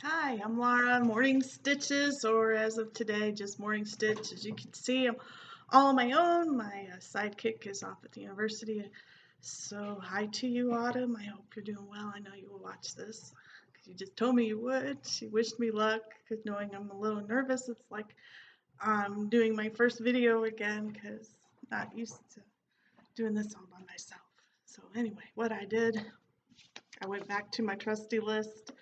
Hi, I'm Laura, Morning Stitches, or as of today, just Morning Stitch. As you can see, I'm all on my own. My sidekick is off at the university. So hi to you, Autumn. I hope you're doing well. I know you will watch this because you just told me you would. She wished me luck because knowing I'm a little nervous, it's like I'm doing my first video again because I'm not used to doing this all by myself. So anyway, what I did, I went back to my trusty list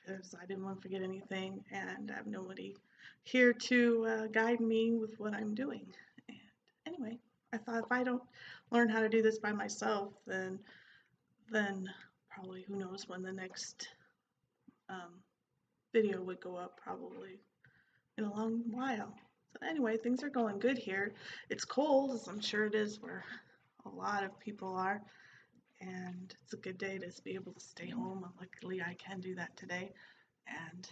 because I didn't want to forget anything, and I have nobody here to guide me with what I'm doing. And anyway, I thought if I don't learn how to do this by myself, then probably who knows when the next video would go up, probably in a long while. So anyway, things are going good here. It's cold, as I'm sure it is where a lot of people are, and it's a good day to be able to stay home. Luckily, I can do that today and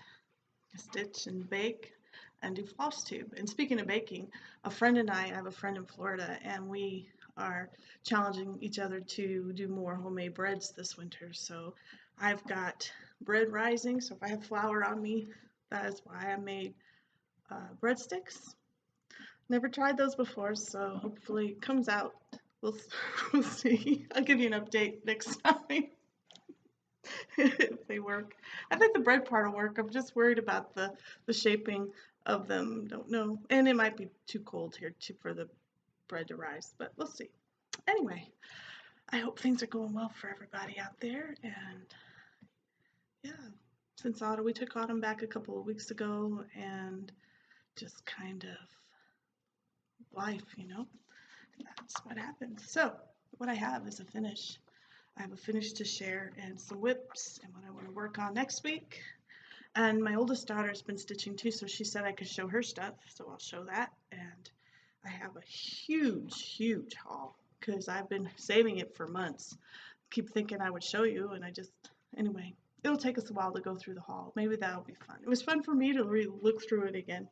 stitch and bake and do Flosstube. And speaking of baking, a friend and I have a friend in Florida, and we are challenging each other to do more homemade breads this winter. So I've got bread rising, so if I have flour on me, that is why I made breadsticks. Never tried those before, so hopefully it comes out. We'll see. I'll give you an update next time if they work. I think the bread part will work. I'm just worried about the shaping of them. Don't know. And it might be too cold here for the bread to rise, but we'll see. Anyway, I hope things are going well for everybody out there. And yeah, since autumn, we took autumn back a couple of weeks ago, and just kind of life, that's what happens. So what I have is a finish. I have a finish to share and some WIPS and what I want to work on next week. And my oldest daughter's been stitching too, so she said I could show her stuff, so I'll show that. And I have a huge haul because I've been saving it for months. Keep thinking I would show you, and anyway, it'll take us a while to go through the haul. Maybe that'll be fun. It was fun for me to look through it again.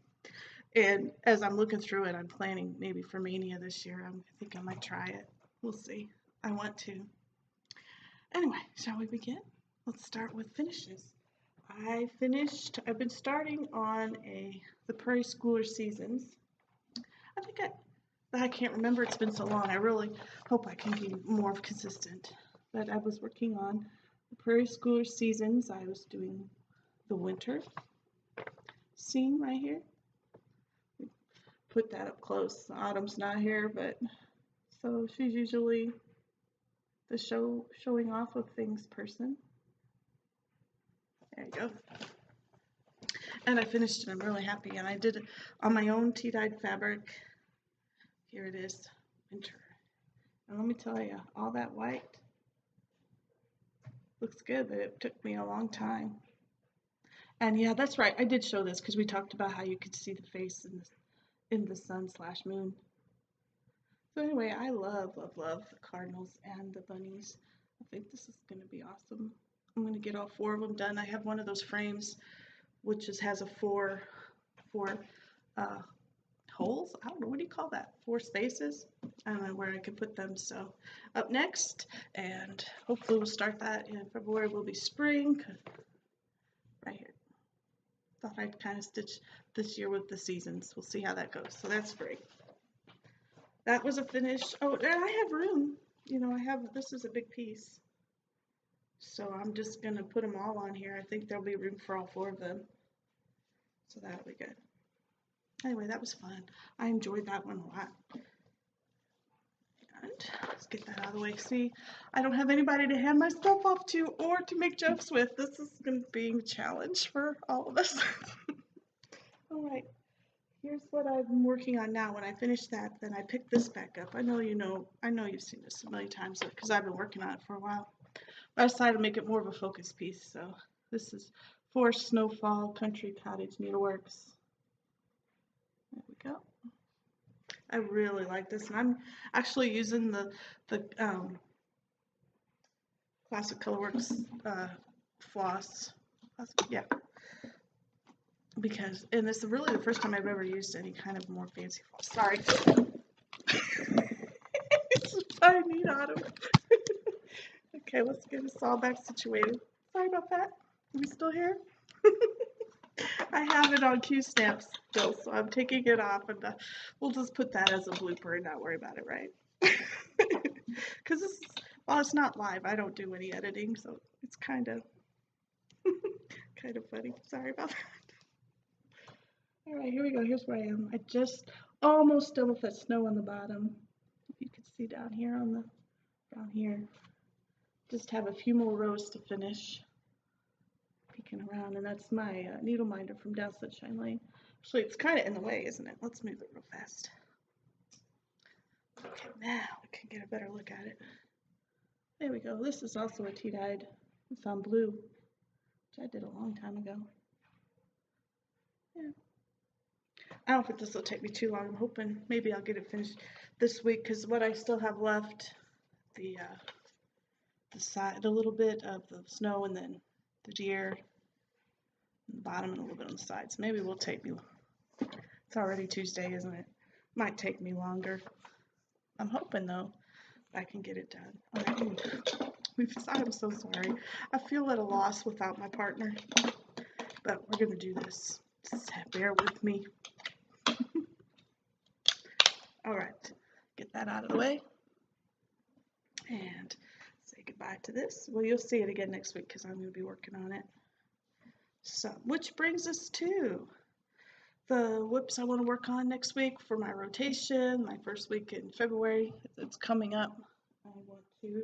And as I'm looking through it, I'm planning maybe for Mania this year. I think I might try it. We'll see. I want to. Anyway, shall we begin? Let's start with finishes. I've been starting on the Prairie Schooler Seasons. I can't remember, it's been so long. I really hope I can be more consistent. But I was working on the Prairie Schooler Seasons. I was doing the winter scene right here. Put that up close. Autumn's not here, but so she's usually the showing off of things person. There you go. And I finished it. I'm really happy. And I did it on my own tea-dyed fabric. Here it is, winter. And let me tell you, all that white looks good, but it took me a long time. And yeah, that's right. I did show this because we talked about how you could see the face in the sun/moon. So anyway, I love the cardinals and the bunnies. I think this is going to be awesome. I'm going to get all 4 of them done. I have one of those frames which has a four holes. I don't know, what do you call that? 4 spaces? I don't know where I could put them. So up next, and hopefully we'll start that in February, will be spring. Right here. Thought I'd kind of stitch this year with the seasons. We'll see how that goes. So that's great. That was a finish. Oh, and I have room. This is a big piece. So I'm just going to put them all on here. I think there'll be room for all 4 of them. So that'll be good. Anyway, that was fun. I enjoyed that one a lot. And let's get that out of the way. See, I don't have anybody to hand my stuff off to or to make jokes with. This is going to be a challenge for all of us. All right. Here's what I've been working on now. When I finish that, then I pick this back up. I know you've seen this a million times because I've been working on it for a while. But I decided to make it more of a focus piece. So this is Forest Snowfall Country Cottage Needleworks. There we go. I really like this, and I'm actually using the Classic Colorworks floss. Yeah. And this is really the first time I've ever used any kind of more fancy floss. Sorry. I need Autumn. Okay, let's get us all back situated. Sorry about that. Are we still here? I have it on Q stamps still, so I'm taking it off, and we'll just put that as a blooper and not worry about it, right? Because this is, well, it's not live. I don't do any editing, so it's kind of funny. Sorry about that. All right, here we go. Here's where I am. I just almost done with that snow on the bottom. You can see down here down here. Just have a few more rows to finish. Peeking around, and that's my needle minder from down Sunshine Lane. Actually, it's kind of in the way, isn't it? Let's move it real fast. Okay, now we can get a better look at it. There we go. This is also a tea-dyed. It's on blue, which I did a long time ago. Yeah. I don't think this will take me too long. I'm hoping maybe I'll get it finished this week, because what I still have left, the side, a little bit of the snow, and then the deer on the bottom and a little bit on the sides. Maybe it will take me. It's already Tuesday, isn't it? Might take me longer. I'm hoping though I can get it done. I'm so sorry. I feel at a loss without my partner, but we're gonna do this. Just bear with me. All right, get that out of the way and say goodbye to this. Well, you'll see it again next week because I'm going to be working on it. So, which brings us to the WIPS I want to work on next week for my rotation, my first week in February. It's coming up. I want to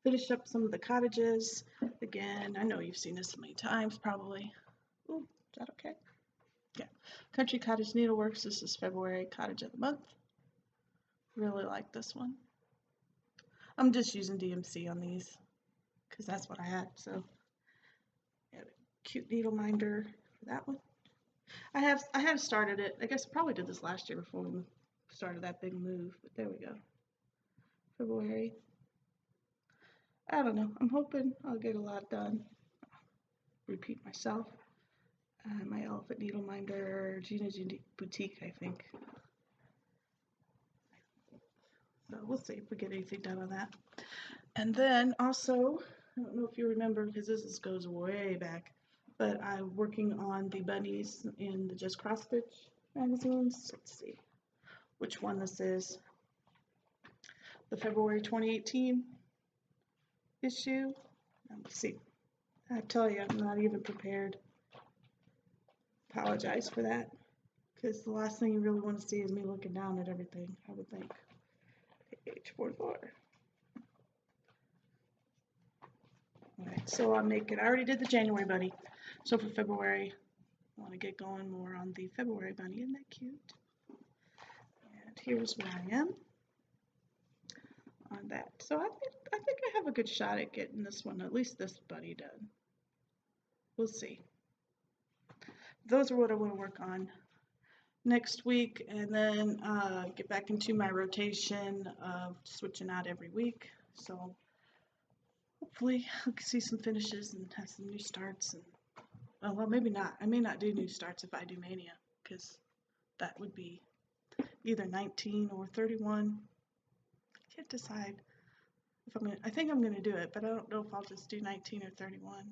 finish up some of the cottages. Again, I know you've seen this so many times probably. Ooh, is that okay? Yeah. Country Cottage Needleworks. This is February Cottage of the Month. Really like this one. I'm just using DMC on these because that's what I had. So, I have a cute needle minder for that one. I have started it. I guess I probably did this last year before we started that big move, but there we go. February. I don't know. I'm hoping I'll get a lot done. Repeat myself. My elephant needle minder, Gina's Boutique, I think. So we'll see if we get anything done on that. And then also, I don't know if you remember, because this goes way back, but I'm working on the bunnies in the Just Cross Stitch magazines. Let's see which one this is. The February 2018 issue. Let's see. I tell you, I'm not even prepared. Apologize for that, because the last thing you really want to see is me looking down at everything, I would think. Page 44. Alright, so I'm making, I already did the January bunny. So for February, I want to get going more on the February bunny. Isn't that cute? And here's where I am on that. So I think I have a good shot at getting this one, at least this bunny done. We'll see. Those are what I want to work on next week, and then get back into my rotation of switching out every week. So hopefully I'll see some finishes and have some new starts. And well, maybe not. I may not do new starts if I do Mania, because that would be either 19 or 31. I can't decide if I'm gonna. I think I'm gonna do it, but I don't know if I'll just do 19 or 31,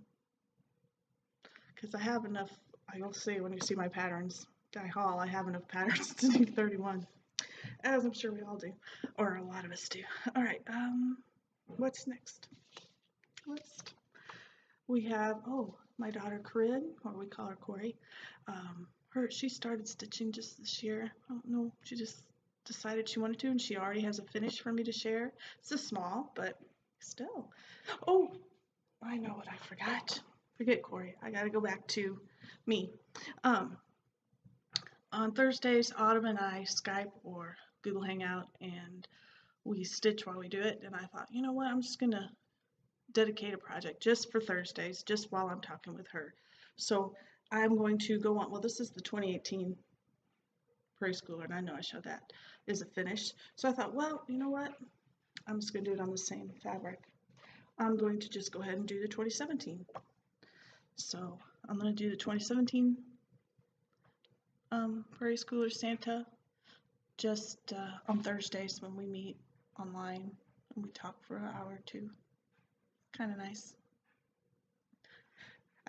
because I have enough. You'll see when you see my patterns. I haul. I have enough patterns to do 31, as I'm sure we all do, or a lot of us do. All right. What's next? We have my daughter Corinne, or we call her Corey. She started stitching just this year. I don't know. She just decided she wanted to, and she already has a finish for me to share. It's a small, but still. Oh, I know what I forgot. Forget Corey. I got to go back to me. On Thursdays, Autumn and I Skype or Google Hangout, and we stitch while we do it. And I thought, you know what? I'm just going to dedicate a project just for Thursdays, just while I'm talking with her. So I'm going to go on. Well, this is the 2018 preschooler, and I know I showed that is a finish. So I thought, well, you know what? I'm just going to do it on the same fabric. I'm going to just go ahead and do the 2017. So I'm going to do the 2017 Prairie Schooler Santa just on Thursdays when we meet online and we talk for an hour or two. Kind of nice.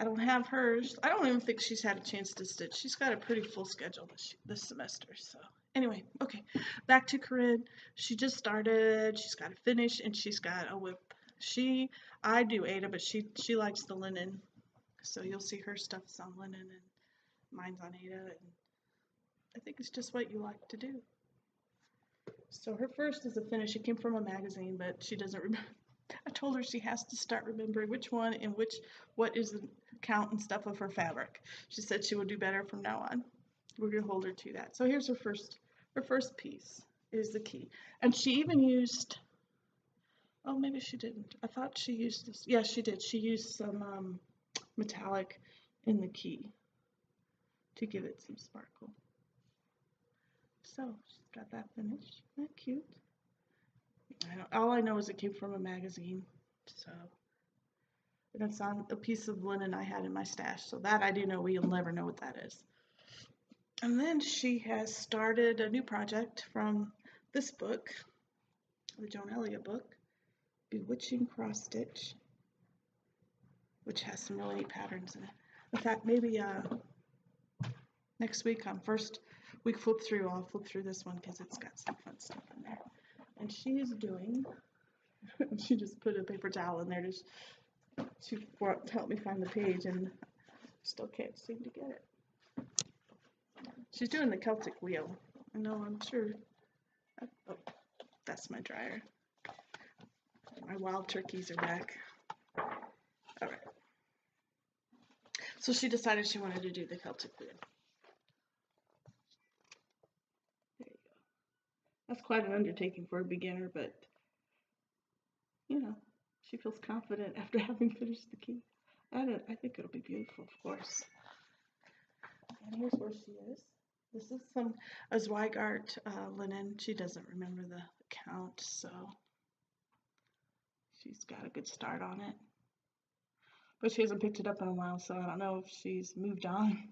I don't have hers. I don't even think she's had a chance to stitch. She's got a pretty full schedule this semester. So anyway, okay, back to Corinne. She just started. She's got to finish, and she's got a WIP. I do Ada, but she likes the linen. So you'll see her stuff's on linen, and mine's on Ada, and I think it's just what you like to do. So her first is a finish. It came from a magazine, but she doesn't remember. I told her she has to start remembering which one and what is the count and stuff of her fabric. She said she would do better from now on. We're gonna hold her to that. So here's her first piece is the key. And she even used, oh, maybe she didn't. I thought she used this. Yeah, she did. She used some metallic in the key to give it some sparkle. So she's got that finished. Isn't that cute? All I know is it came from a magazine. So, and it's on a piece of linen I had in my stash. So that I do know. We'll never know what that is. And then she has started a new project from this book, the Joan Elliott book, Bewitching Cross Stitch, which has some really neat patterns in it. In fact, maybe next week on first week flip through, I'll flip through this one because it's got some fun stuff in there. And she is doing, she just put a paper towel in there to help me find the page, and still can't seem to get it. She's doing the Celtic wheel. I know, I'm sure. Oh, that's my dryer. My wild turkeys are back. All right. So she decided she wanted to do the Celtic wheel. There you go. That's quite an undertaking for a beginner, but you know, she feels confident after having finished the key. I think it'll be beautiful, of course. And here's where she is. This is some Zweigart linen. She doesn't remember the count, so she's got a good start on it. But she hasn't picked it up in a while, so I don't know if she's moved on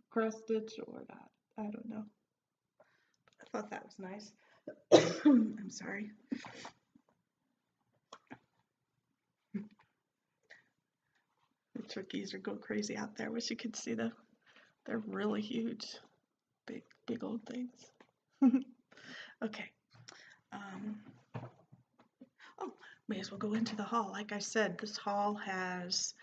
cross stitch or not. I don't know. I thought that was nice. I'm sorry. The turkeys are going crazy out there. Wish you could see them. They're really huge. Big old things. Okay. Oh, may as well go into the haul. Like I said, this haul has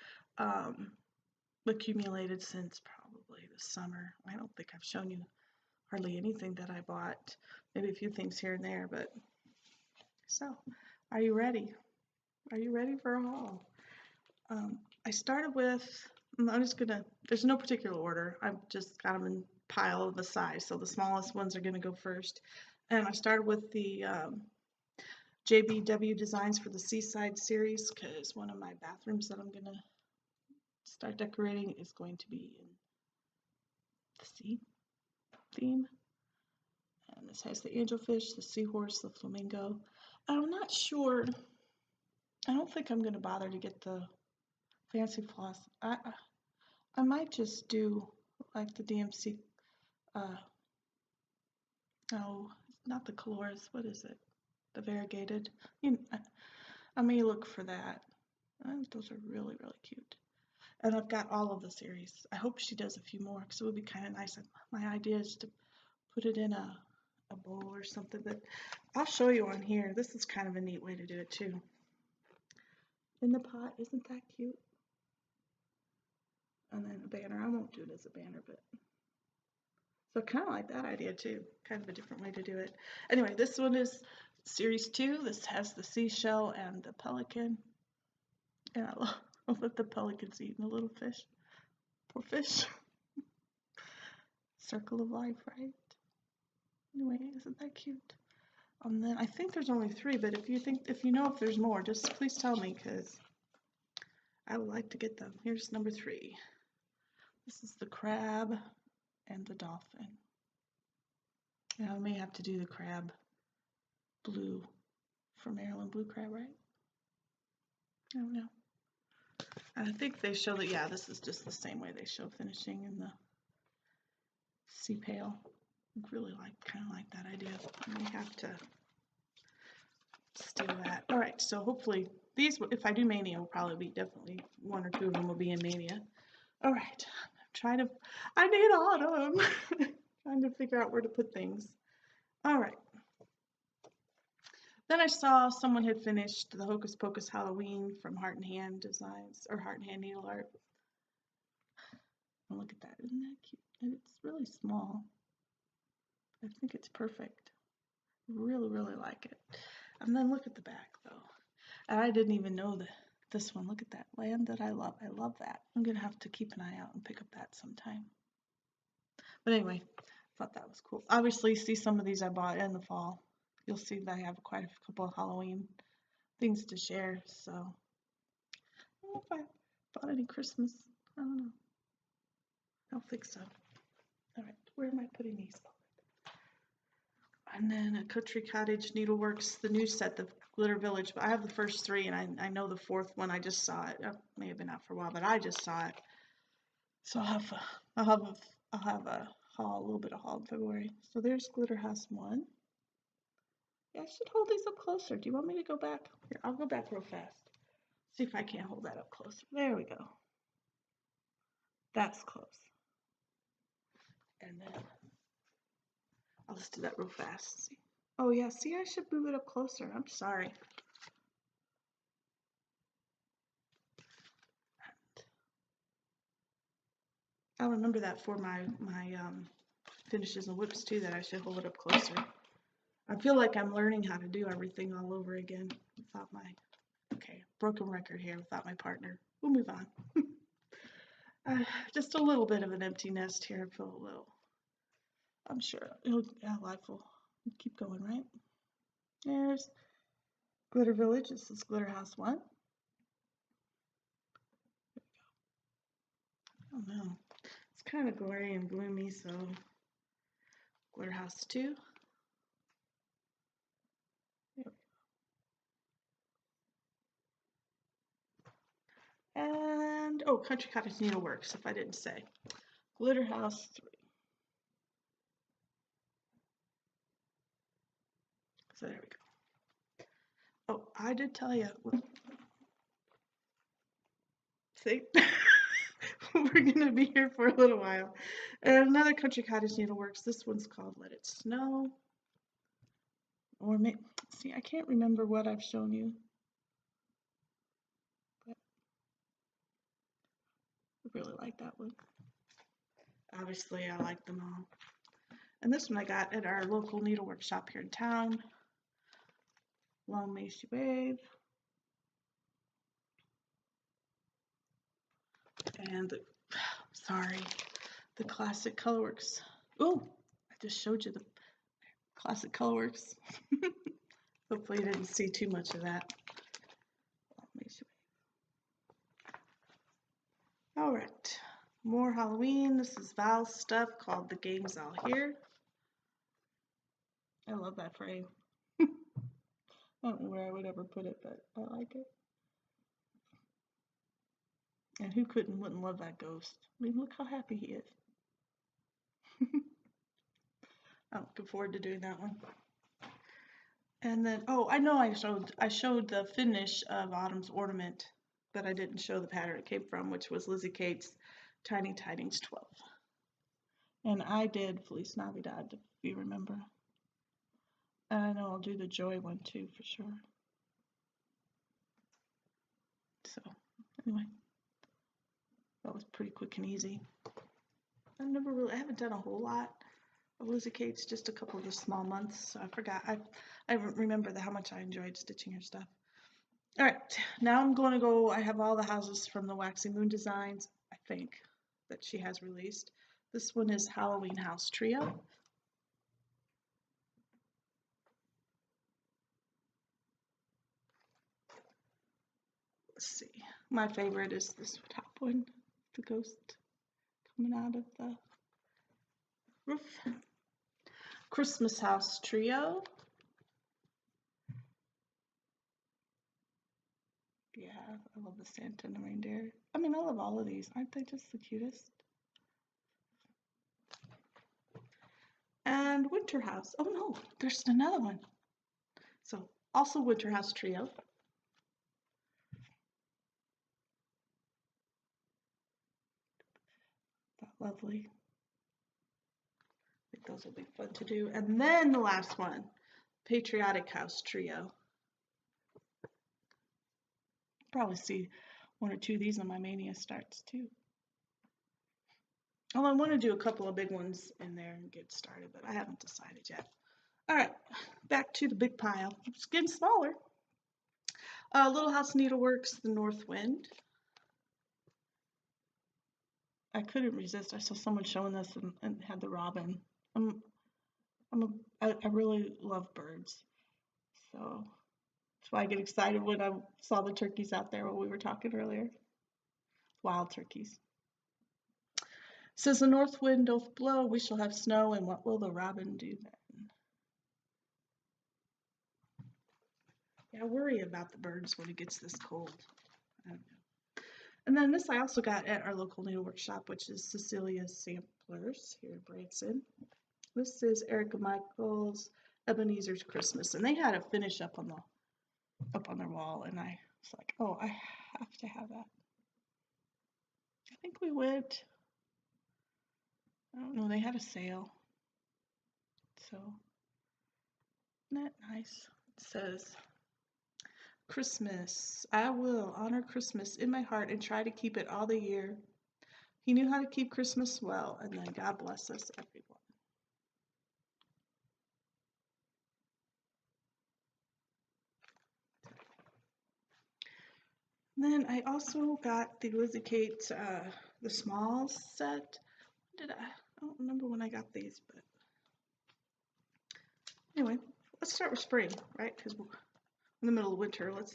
accumulated since probably the summer. I don't think I've shown you hardly anything that I bought. Maybe a few things here and there, but so, are you ready? Are you ready for a haul? I started with, I'm just gonna, there's no particular order. I've just got them in pile of the size, so the smallest ones are gonna go first. And I started with the JBW designs for the Seaside series, because one of my bathrooms that I'm gonna start decorating is going to be in the sea theme. And this has the angelfish, the seahorse, the flamingo. I'm not sure. I don't think I'm gonna bother to get the fancy floss. I might just do like the DMC. No, not the colors. What is it? The variegated. I may look for that. I think those are really, really cute. And I've got all of the series. I hope she does a few more because it would be kind of nice. My idea is to put it in a bowl or something, but I'll show you on here. This is kind of a neat way to do it too. In the pot, isn't that cute? And then a banner. I won't do it as a banner, but so kind of like that idea too. Kind of a different way to do it. Anyway, this one is series 2. This has the seashell and the pelican. And I love that the pelican's eating a little fish. Poor fish. Circle of life, right? Anyway, isn't that cute? And then I think there's only 3, but if you know if there's more, just please tell me because I would like to get them. Here's number 3. This is the crab and the dolphin. Now I may have to do the crab blue for Maryland blue crab, right? I don't know. And I think they show that, yeah, this is just the same way they show finishing in the sea pale. I really kind of like that idea. I may have to steal that. All right, so hopefully These, if I do Mania, will probably be definitely one or two of them will be in Mania. All right, I need autumn. Trying to figure out where to put things. All right. Then I saw someone had finished the Hocus Pocus Halloween from Heart and Hand Designs, or Heart and Hand Needle Art. Oh, look at that, isn't that cute? And it's really small. I think it's perfect. Really, really like it. And then look at the back though. And I didn't even know this one. Look at that, Land That I Love. I love that. I'm gonna have to keep an eye out and pick up that sometime. But anyway, I thought that was cool. Obviously, see some of these I bought in the fall. You'll see that I have quite a couple of Halloween things to share. So I don't know if I bought any Christmas. I don't know. I don't think so. All right, where am I putting these? And then a Country Cottage Needleworks, the new set, the Glitter Village. But I have the first three, and I know the fourth one. I just saw it. It may have been out for a while, but I just saw it. So I'll have a haul, a little bit of haul in February. So there's Glitter House 1. Yeah, I should hold these up closer. Do you want me to go back? Here, I'll go back real fast. See if I can't hold that up closer. There we go. That's close. And then I'll just do that real fast. See? Oh yeah, see, I should move it up closer. I'm sorry. I'll remember that for my finishes and WIPS too, that I should hold it up closer. I feel like I'm learning how to do everything all over again without my, okay, broken record here without my partner. We'll move on. Just a little bit of an empty nest here. I feel a little, I'm sure life will keep going, right? There's Glitter Village. This is Glitter House 1. I don't know. It's kind of glary and gloomy, so Glitter House 2. And, oh, Country Cottage Needleworks, if I didn't say. Glitter House 3. So there we go. Oh, I did tell you. See? We're going to be here for a little while. And another Country Cottage Needleworks. This one's called Let It Snow. Or, see, I can't remember what I've shown you. But I really like that one. Obviously, I like them all. And this one I got at our local needlework shop here in town. Long May She Wave. And, sorry, the Classic Colorworks. Oh, I just showed you the Classic Colorworks. Hopefully you didn't see too much of that. All right, more Halloween. This is Val's stuff called The Game's All Here. I love that frame. I don't know where I would ever put it, but I like it. And who wouldn't love that ghost? I mean, look how happy he is. I'm looking forward to doing that one. And then, oh, I know I showed the finish of Autumn's Ornament, but I didn't show the pattern it came from, which was Lizzie Kate's Tiny Tidings 12. And I did Feliz Navidad, if you remember. And I know I'll do the Joy one too, for sure. So, anyway, that was pretty quick and easy. I haven't done a whole lot of Lizzie Kate's, just a couple of the small months, so I forgot. I remember how much I enjoyed stitching her stuff. All right, now I'm going to go, I have all the houses from the Waxy Moon Designs, I think, that she has released. This one is Halloween House Trio. Let's see, my favorite is this top one, the ghost coming out of the roof. Christmas House Trio. Yeah, I love the Santa and the reindeer. I mean, I love all of these. Aren't they just the cutest? And Winter House. Oh no, there's another one. So also Winter House Trio. lovely. I think those will be fun to do. And then the last one, Patriotic House Trio. Probably see one or two of these on my Mania starts too. Well, I want to do a couple of big ones in there and get started, but I haven't decided yet. All right, back to the big pile. It's getting smaller. Little House Needleworks, the North Wind. I couldn't resist. I saw someone showing this and had the robin. I really love birds, so that's why I get excited when I saw the turkeys out there when we were talking earlier. Wild turkeys. Says the north wind doth blow, we shall have snow, and what will the robin do then? Yeah, I worry about the birds when it gets this cold. I don't know. And then this I also got at our local needlework shop, which is Cecilia's Samplers here in Branson. This is Erica Michaels' Ebenezer's Christmas, and they had a finish up on their wall, and I was like, oh, I have to have that. I think we went, I don't know, they had a sale. So, isn't that nice? It says, Christmas, I will honor Christmas in my heart and try to keep it all the year. He knew how to keep Christmas well, and then God bless us, everyone. Then I also got the Lizzie Kate, the small set. I don't remember when I got these, but anyway, let's start with spring, right? Because we're in the middle of winter. Let's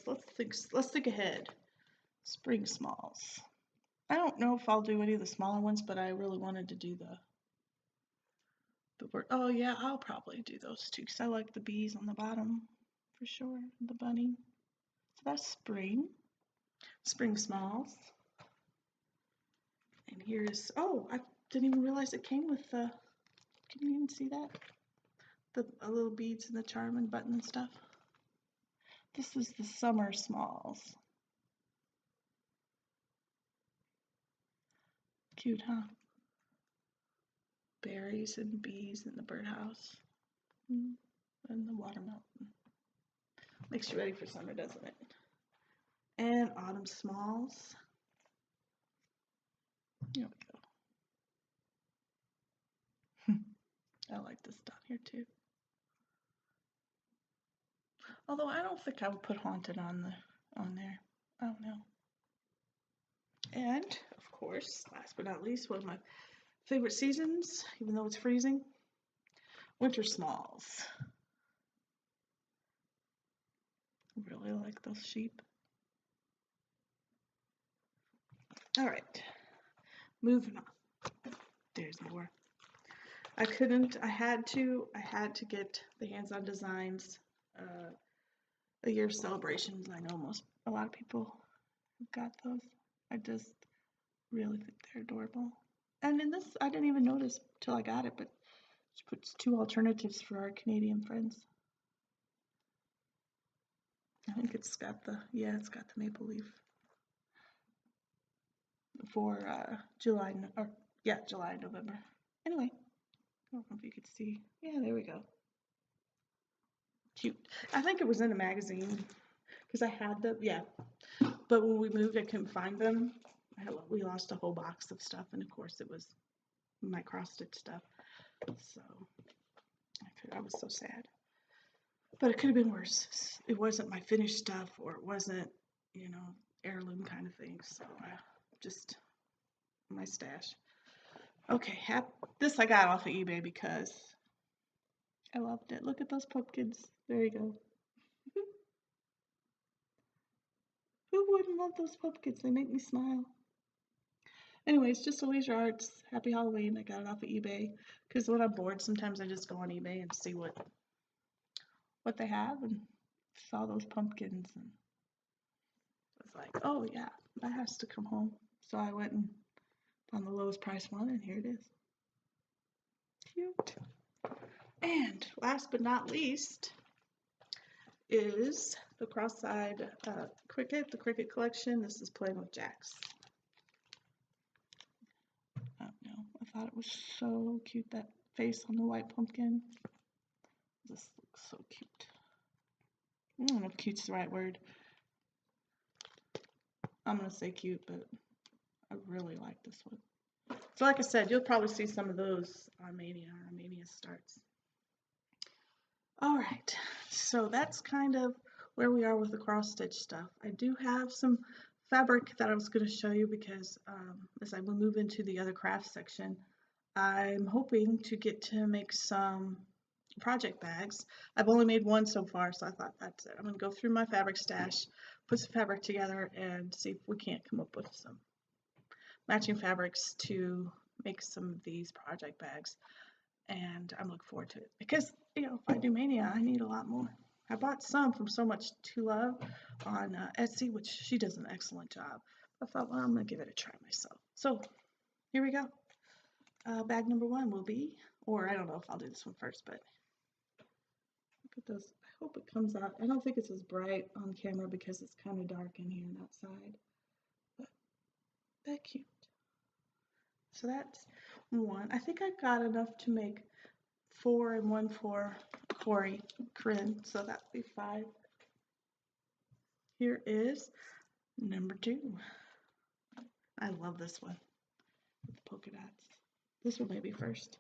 think ahead. Spring smalls. I don't know if I'll do any of the smaller ones, but I really wanted to do the word. Oh yeah, I'll probably do those too because I like the bees on the bottom for sure. The bunny. So that's spring. Spring smalls. And here's, oh, I didn't even realize it came with the, can you even see that? The little beads and the charm and button and stuff. This is the summer smalls. Cute, huh? Berries and bees in the birdhouse. And the watermelon. Makes you ready for summer, doesn't it? And autumn smalls. Here we go. I like this down here too. Although I don't think I would put haunted on there. I don't know. And of course, last but not least, one of my favorite seasons, even though it's freezing, winter smalls. I really like those sheep. All right, moving on. There's more. I had to get the hands-on designs, a year of celebrations. I know a lot of people have got those. I just really think they're adorable. And in this, I didn't even notice till I got it, but she puts 2 alternatives for our Canadian friends. I think it's got the maple leaf for July and November. Anyway, I don't know if you could see. Yeah, there we go. Cute. I think it was in a magazine because I had them. Yeah, but when we moved, I couldn't find them. We lost a whole box of stuff, and of course, it was my cross-stitch stuff. So I was so sad. But it could have been worse. It wasn't my finished stuff, or it wasn't, heirloom kind of thing. So just my stash. Okay, this I got off of eBay because I loved it. Look at those pumpkins. There you go. Who wouldn't love those pumpkins? They make me smile. Anyways, just a Leisure Arts. Happy Halloween. I got it off of eBay because when I'm bored, sometimes I just go on eBay and see what they have, and saw those pumpkins and was like, oh yeah, that has to come home. So I went and found the lowest price one, and here it is. Cute. And last but not least is the cross-side Cricut, the Cricut collection. This is Playing with Jacks. I don't know. thought it was so cute, that face on the white pumpkin. This looks so cute. I don't know if cute's the right word. I'm going to say cute, but I really like this one. So like I said, you'll probably see some of those on Mania or Mania starts. All right, so that's kind of where we are with the cross stitch stuff. I do have some fabric that I was going to show you because as I will move into the other crafts section, I'm hoping to get to make some project bags. I've only made one so far, so I thought that's it. I'm going to go through my fabric stash, put some fabric together, and see if we can't come up with some matching fabrics to make some of these project bags. And I'm looking forward to it because, you know, if I do Mania, I need a lot more. I bought some from So Much to Love on Etsy, which she does an excellent job. I thought, well, I'm going to give it a try myself. So here we go. Bag number 1 will be, or I don't know if I'll do this one first, but look at this. I hope it comes out. I don't think it's as bright on camera because it's kind of dark in here on that side, but that cute. So that's 1. I think I've got enough to make 4 and 1 for Corinne, so that would be 5. Here is number 2. I love this one with the polka dots. This one may be first.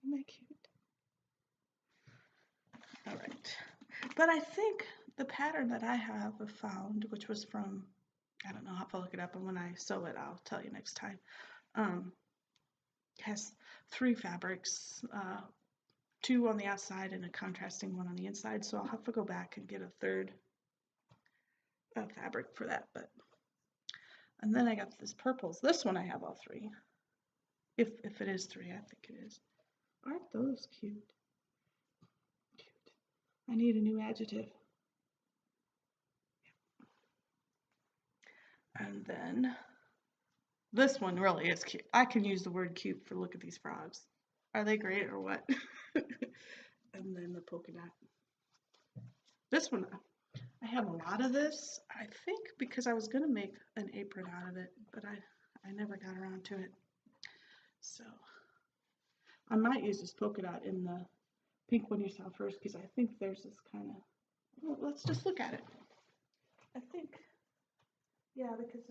Isn't that cute? All right, but I think the pattern that I have found, which was from, I don't know, I'll have to look it up, and when I sew it, I'll tell you next time, has 3 fabrics, 2 on the outside and a contrasting one on the inside, so I'll have to go back and get a 3rd fabric for that. But and then I got this purples. This one I have all 3. If it is 3, I think it is. Aren't those cute? Cute. I need a new adjective. And then this one really is cute. I can use the word cute for look at these frogs. Are they great or what? And then the polka dot. This one, I have a lot of this, I think, because I was going to make an apron out of it, but I never got around to it. So I might use this polka dot in the pink one you saw first, because I think there's this kind of, well, let's just look at it. I think, yeah, because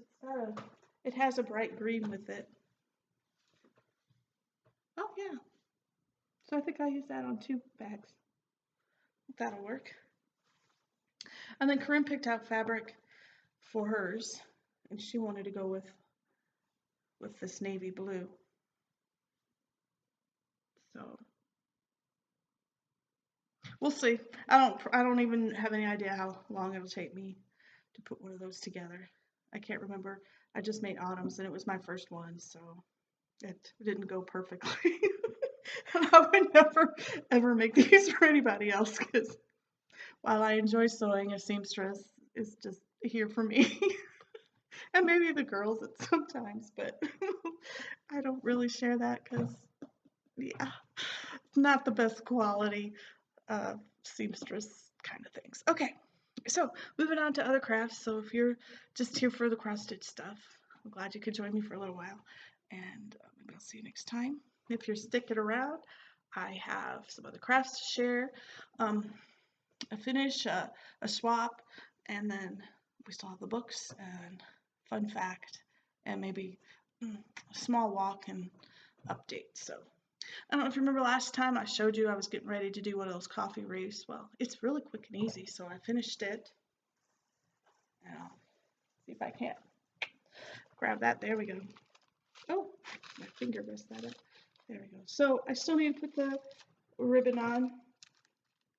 it has a bright green with it. Oh, yeah. So I think I'll use that on 2 bags. That'll work. And then Corinne picked out fabric for hers, and she wanted to go with this navy blue. So we'll see. I don't even have any idea how long it'll take me to put one of those together. I can't remember. I just made autumns, and it was my first one, so it didn't go perfectly. And I would never ever make these for anybody else, because while I enjoy sewing, a seamstress is just here for me. And maybe the girls at sometimes, but I don't really share that because, yeah, not the best quality seamstress kind of things. Okay, so moving on to other crafts. So if you're just here for the cross stitch stuff, I'm glad you could join me for a little while, and maybe I'll see you next time. If you're sticking around, I have some other crafts to share, a finish, a swap, and then we still have the books and fun fact, and maybe a small walk and update. So I don't know if you remember last time I showed you I was getting ready to do one of those coffee wreaths. Well, it's really quick and easy, so I finished it. And I'll see if I can't grab that. There we go. Oh, my finger messed that up. There we go. So I still need to put the ribbon on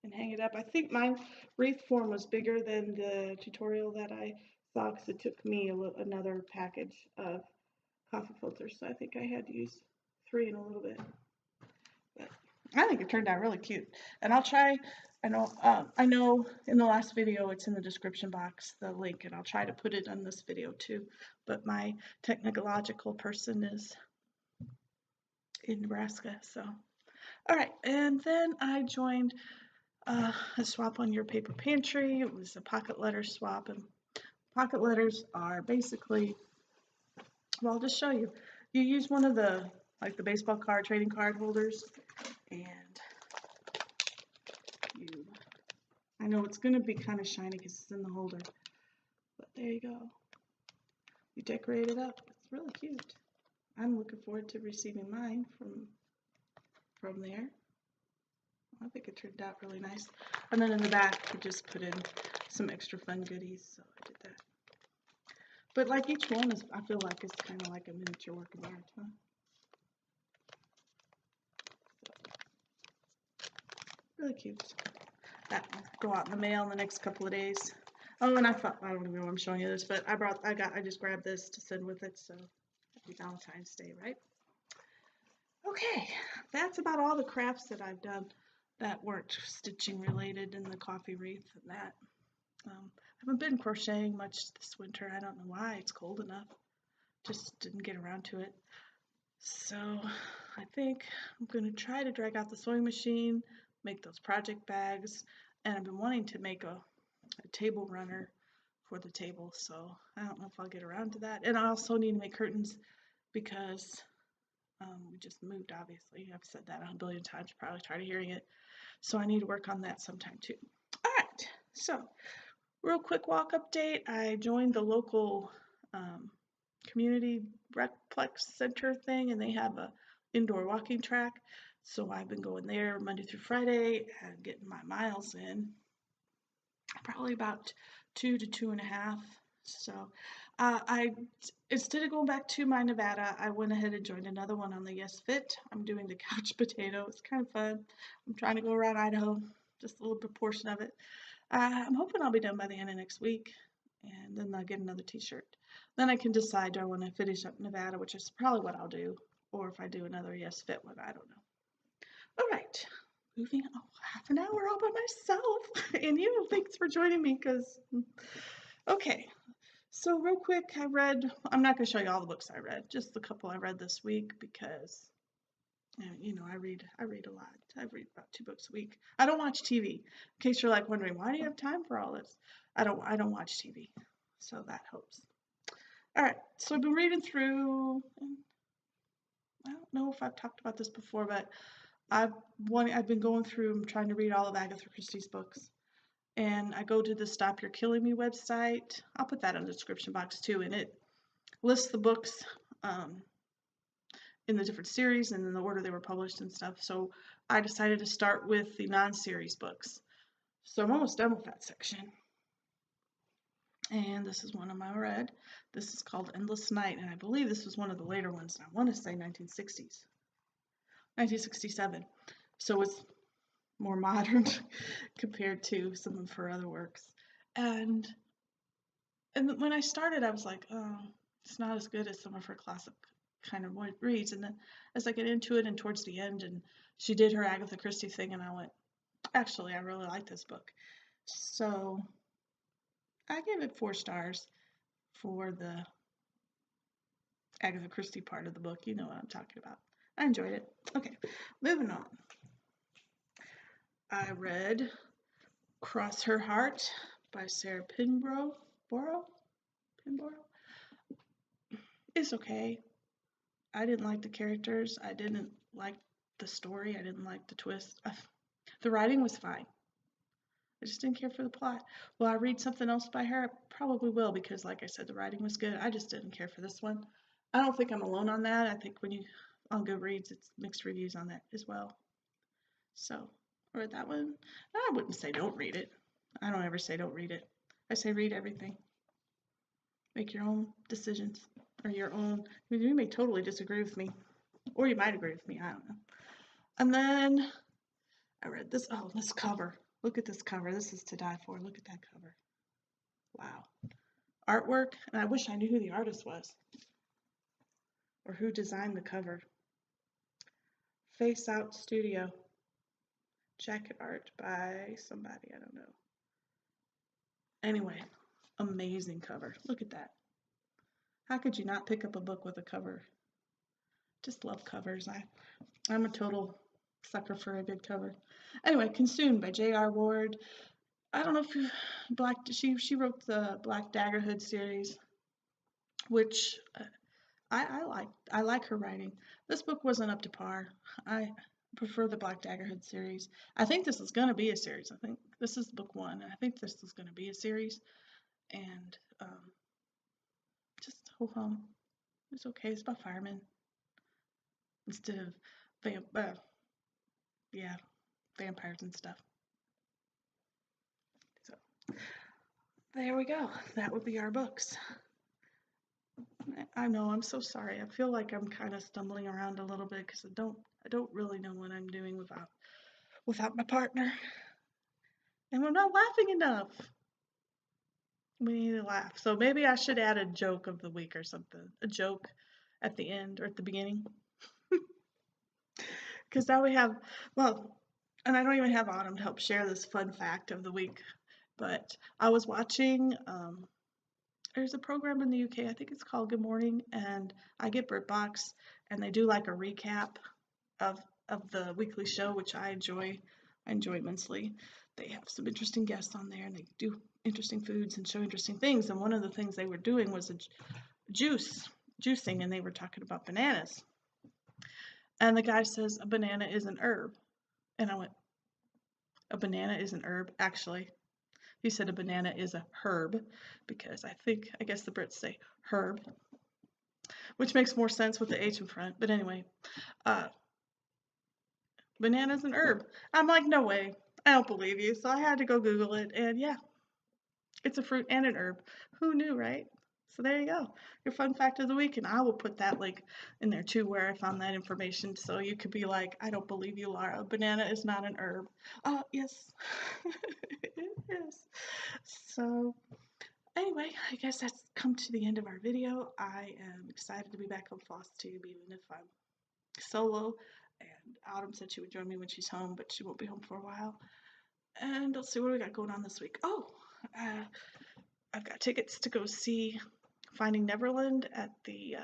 and hang it up. I think my wreath form was bigger than the tutorial that I saw, because it took me another package of coffee filters, so I think I had to use 3 in a little bit. But I think it turned out really cute, and I'll try. I know in the last video it's in the description box, the link, and I'll try to put it on this video too. But my technological person is in Nebraska, so all right. And then I joined a swap on Your Paper Pantry. It was a pocket letter swap, and pocket letters are basically, well, I'll just show you. You use one of the like the baseball card, trading card holders. And I know it's going to be kind of shiny because it's in the holder, but there you go. You decorate it up. It's really cute. I'm looking forward to receiving mine from there. I think it turned out really nice. And then in the back, we just put in some extra fun goodies, so I did that. But like each one is, I feel like it's kind of like a miniature work of art, huh? Really cute. That will go out in the mail in the next couple of days. Oh, and I don't even know why I'm showing you this, but I just grabbed this to send with it, so happy Valentine's Day, right? Okay, that's about all the crafts that I've done that weren't stitching related in the coffee wreath and that. I haven't been crocheting much this winter. I don't know why. It's cold enough. Just didn't get around to it. So I think I'm going to try to drag out the sewing machine, make those project bags, and I've been wanting to make a table runner for the table, so I don't know if I'll get around to that. And I also need to make curtains because we just moved, obviously. I've said that a billion times, you're probably tired of hearing it. So I need to work on that sometime too. All right, so real quick walk update. I joined the local community recplex center thing, and they have a indoor walking track. So I've been going there Monday through Friday and getting my miles in. Probably about 2 to 2.5. So instead of going back to my Nevada, I went ahead and joined another one on the Yes Fit. I'm doing the couch potato. It's kind of fun. I'm trying to go around Idaho, just a little bit portion of it. I'm hoping I'll be done by the end of next week, and then I'll get another t-shirt. Then I can decide, do I want to finish up Nevada, which is probably what I'll do, or if I do another Yes Fit one, I don't know. All right, moving on. Half an hour all by myself, and you, thanks for joining me, because, okay. So real quick, I'm not going to show you all the books I read, just the couple I read this week, because you know, I read a lot. I read about 2 books a week. I don't watch TV. In case you're like wondering, why do you have time for all this? I don't watch TV, so that helps. All right, so I've been reading through. I don't know if I've talked about this before, but I've been going through. I'm trying to read all of Agatha Christie's books, and I go to the Stop You're Killing Me website. I'll put that in the description box too, and it lists the books in the different series and in the order they were published and stuff. So I decided to start with the non-series books. So I'm almost done with that section. And this is one of my read. This is called Endless Night, and I believe this was one of the later ones. I want to say 1960s. 1967. So it's more modern compared to some of her other works. And when I started, I was like, oh, it's not as good as some of her classic kind of reads. And then as I get into it and towards the end, and she did her Agatha Christie thing, and I went, actually, I really like this book. So I gave it 4 stars for the Agatha Christie part of the book. You know what I'm talking about. I enjoyed it. Okay, moving on. I read Cross Her Heart by Sarah Pinborough. It's okay. I didn't like the characters. I didn't like the story. I didn't like the twist. The writing was fine. I just didn't care for the plot. Will I read something else by her? I probably will, because like I said, the writing was good. I just didn't care for this one. I don't think I'm alone on that. I think when you on Goodreads, it's mixed reviews on that as well. So I read that one. I wouldn't say don't read it. I don't ever say don't read it. I say read everything. Make your own decisions, or your own. I mean, you may totally disagree with me, or you might agree with me. I don't know. And then I read this. Oh, this cover. Look at this cover. This is to die for. Look at that cover. Wow. Artwork. And I wish I knew who the artist was, or who designed the cover. Face Out Studio. Jacket art by somebody. I don't know. Anyway, amazing cover. Look at that. How could you not pick up a book with a cover? Just love covers. I'm a total sucker for a good cover. Anyway, Consumed by J.R. Ward. I don't know if she wrote the Black Daggerhood series, which I like her writing. This book wasn't up to par. I prefer the Black Daggerhood series. I think this is going to be a series. I think this is book one, and I think this is going to be a series. And just hold on. It's okay. It's about firemen instead of yeah, vampires and stuff. So there we go. That would be our books. I know, I'm so sorry. I feel like I'm kind of stumbling around a little bit because I don't really know what I'm doing without my partner. And we're not laughing enough. We need to laugh. So maybe I should add a joke of the week or something. A joke at the end or at the beginning. Because now we have, well, and I don't even have Autumn to help share this fun fact of the week. But I was watching, there's a program in the UK, I think it's called Good Morning, and I get BritBox, and they do like a recap of the weekly show, which I enjoy immensely. They have some interesting guests on there, and they do interesting foods and show interesting things. And one of the things they were doing was a juicing, and they were talking about bananas. And the guy says a banana is an herb, and I went, a banana is an herb, actually. He said a banana is a herb, because I guess the Brits say herb, which makes more sense with the H in front. But anyway, banana's an herb. I'm like, no way. I don't believe you. So I had to go Google it, and yeah, it's a fruit and an herb. Who knew, right? So there you go. Your fun fact of the week, and I will put that link in there too where I found that information, so you could be like, I don't believe you, Laura. Banana is not an herb. Yes. It is. So anyway, I guess that's come to the end of our video. I am excited to be back on Flosstube, even if I'm solo. And Autumn said she would join me when she's home, but she won't be home for a while. And let's see what we got going on this week. I've got tickets to go see Finding Neverland at the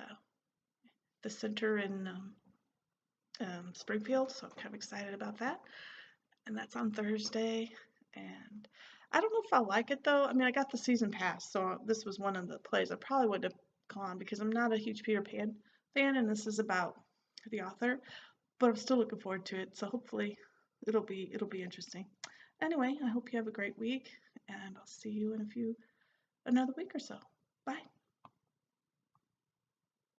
center in Springfield, so I'm kind of excited about that. And that's on Thursday. And I don't know if I'll like it though. I mean, I got the season pass, so this was one of the plays I probably wouldn't have gone because I'm not a huge Peter Pan fan, and this is about the author. But I'm still looking forward to it, so hopefully it'll be interesting. Anyway, I hope you have a great week, and I'll see you in another week or so. Bye.